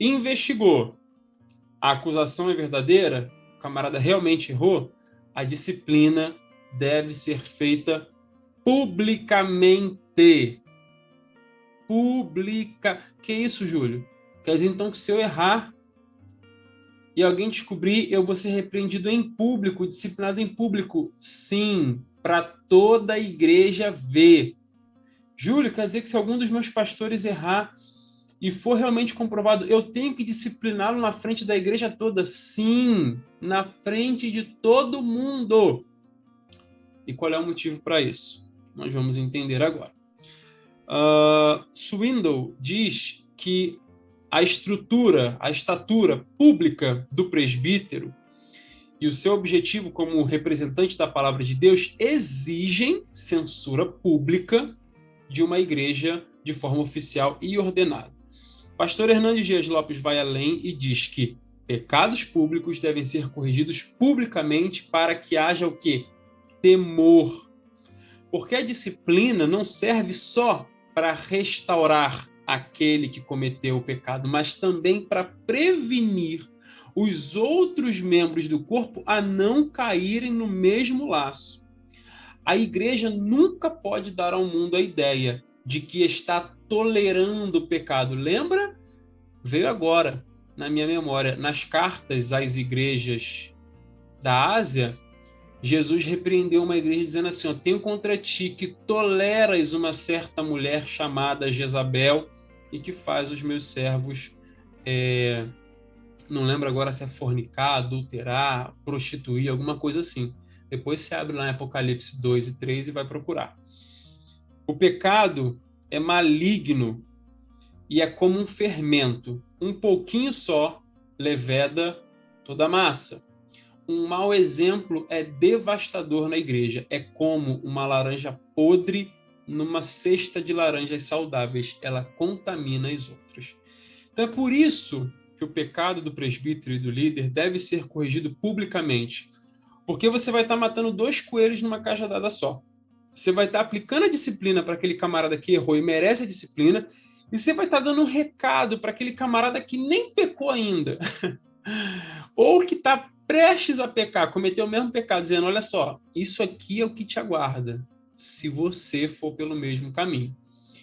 investigou, a acusação é verdadeira, o camarada realmente errou, a disciplina deve ser feita publicamente. Que isso, Júlio? Quer dizer, então, que se eu errar e alguém descobrir, eu vou ser repreendido em público, disciplinado em público? Sim, para toda a igreja ver. Júlio, quer dizer que se algum dos meus pastores errar e for realmente comprovado, eu tenho que discipliná-lo na frente da igreja toda? Sim, na frente de todo mundo. E qual é o motivo para isso? Nós vamos entender agora. Swindoll diz que a estatura pública do presbítero e o seu objetivo como representante da palavra de Deus exigem censura pública de uma igreja de forma oficial e ordenada. Pastor Hernandes Dias Lopes vai além e diz que pecados públicos devem ser corrigidos publicamente para que haja o quê? Temor. Porque a disciplina não serve só para restaurar aquele que cometeu o pecado, mas também para prevenir os outros membros do corpo a não caírem no mesmo laço. A igreja nunca pode dar ao mundo a ideia de que está tolerando o pecado. Lembra? Veio agora na minha memória, nas cartas às igrejas da Ásia, Jesus repreendeu uma igreja dizendo assim, eu tenho contra ti que toleras uma certa mulher chamada Jezabel e que faz os meus servos, não lembro agora se é fornicar, adulterar, prostituir, alguma coisa assim. Depois você abre lá em Apocalipse 2 e 3 e vai procurar. O pecado é maligno e é como um fermento. Um pouquinho só leveda toda a massa. Um mau exemplo é devastador na igreja. É como uma laranja podre numa cesta de laranjas saudáveis. Ela contamina as outras. Então é por isso que o pecado do presbítero e do líder deve ser corrigido publicamente. Porque você vai estar matando dois coelhos numa cajadada só. Você vai estar aplicando a disciplina para aquele camarada que errou e merece a disciplina, e você vai estar dando um recado para aquele camarada que nem pecou ainda. Ou que está prestes a pecar, cometer o mesmo pecado, dizendo, olha só, isso aqui é o que te aguarda, se você for pelo mesmo caminho.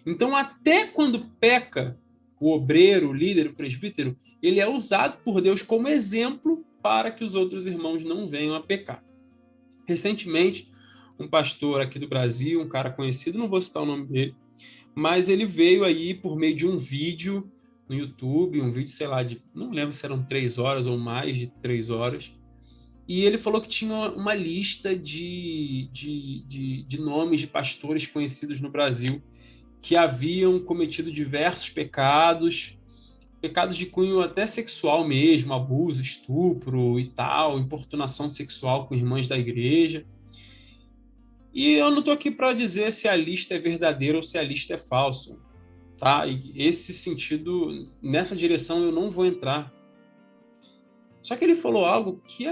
Então, até quando peca o obreiro, o líder, o presbítero, ele é usado por Deus como exemplo para que os outros irmãos não venham a pecar. Recentemente, um pastor aqui do Brasil, um cara conhecido, não vou citar o nome dele, mas ele veio aí por meio de um vídeo no YouTube, um vídeo, sei lá, não lembro se eram 3 horas ou mais de 3 horas, e ele falou que tinha uma lista de nomes de pastores conhecidos no Brasil que haviam cometido diversos pecados de cunho até sexual mesmo, abuso, estupro e tal, importunação sexual com irmãs da igreja. E eu não estou aqui para dizer se a lista é verdadeira ou se a lista é falsa, tá? E esse sentido, nessa direção eu não vou entrar. Só que ele falou algo que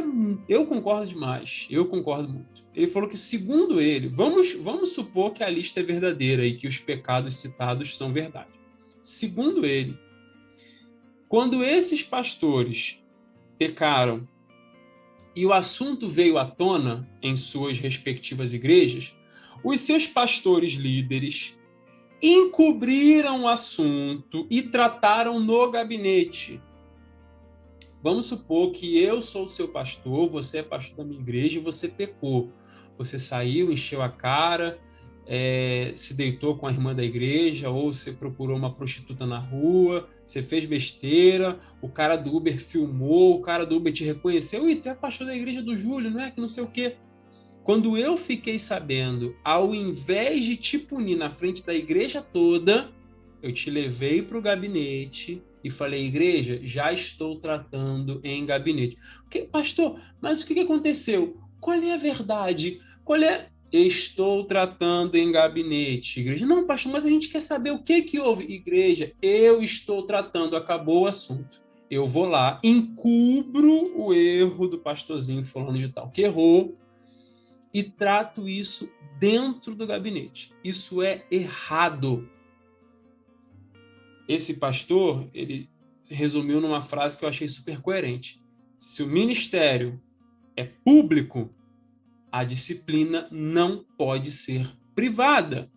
eu concordo demais, eu concordo muito. Ele falou que, segundo ele, vamos supor que a lista é verdadeira e que os pecados citados são verdade. Segundo ele, quando esses pastores pecaram e o assunto veio à tona em suas respectivas igrejas, os seus pastores líderes encobriram o assunto e trataram no gabinete. Vamos supor que eu sou o seu pastor, você é pastor da minha igreja e você pecou. Você saiu, encheu a cara, se deitou com a irmã da igreja, ou você procurou uma prostituta na rua, você fez besteira, o cara do Uber filmou, o cara do Uber te reconheceu, e tu é pastor da igreja do Júlio, não é? Que não sei o quê. Quando eu fiquei sabendo, ao invés de te punir na frente da igreja toda, eu te levei para o gabinete e falei, igreja, já estou tratando em gabinete. Pastor, mas o que aconteceu? Qual é a verdade? Estou tratando em gabinete, igreja. Não, pastor, mas a gente quer saber o que houve. Igreja, eu estou tratando, acabou o assunto. Eu vou lá, encubro o erro do pastorzinho fulano de tal, que errou, e trato isso dentro do gabinete. Isso é errado. Esse pastor, ele resumiu numa frase que eu achei super coerente. Se o ministério é público, a disciplina não pode ser privada.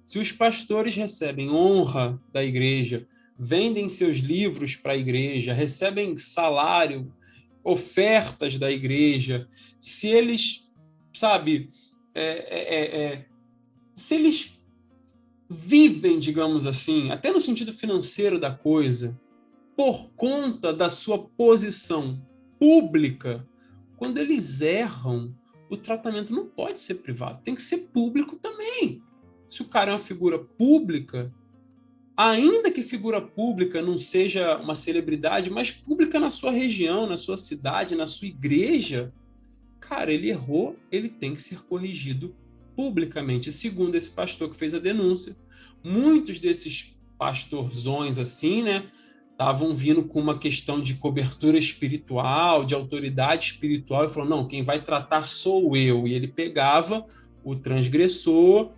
Se os pastores recebem honra da igreja, vendem seus livros para a igreja, recebem salário, ofertas da igreja, se eles, sabe, se eles vivem, digamos assim, até no sentido financeiro da coisa, por conta da sua posição pública, quando eles erram, o tratamento não pode ser privado, tem que ser público também. Se o cara é uma figura pública, ainda que figura pública não seja uma celebridade, mas pública na sua região, na sua cidade, na sua igreja, cara, ele errou, ele tem que ser corrigido publicamente. Segundo esse pastor que fez a denúncia, muitos desses pastorzões assim, né, estavam vindo com uma questão de cobertura espiritual, de autoridade espiritual, e falou, não, quem vai tratar sou eu. E ele pegava o transgressor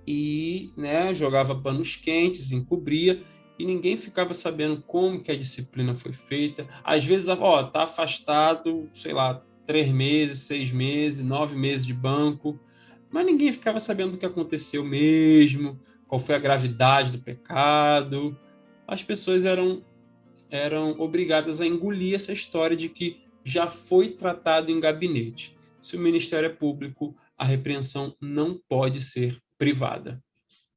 e, né, jogava panos quentes, encobria, e ninguém ficava sabendo como que a disciplina foi feita. Às vezes, ó, tá afastado, sei lá, 3 meses, 6 meses, 9 meses de banco, mas ninguém ficava sabendo o que aconteceu mesmo, qual foi a gravidade do pecado. As pessoas eram obrigadas a engolir essa história de que já foi tratado em gabinete. Se o ministério é público, a repreensão não pode ser privada.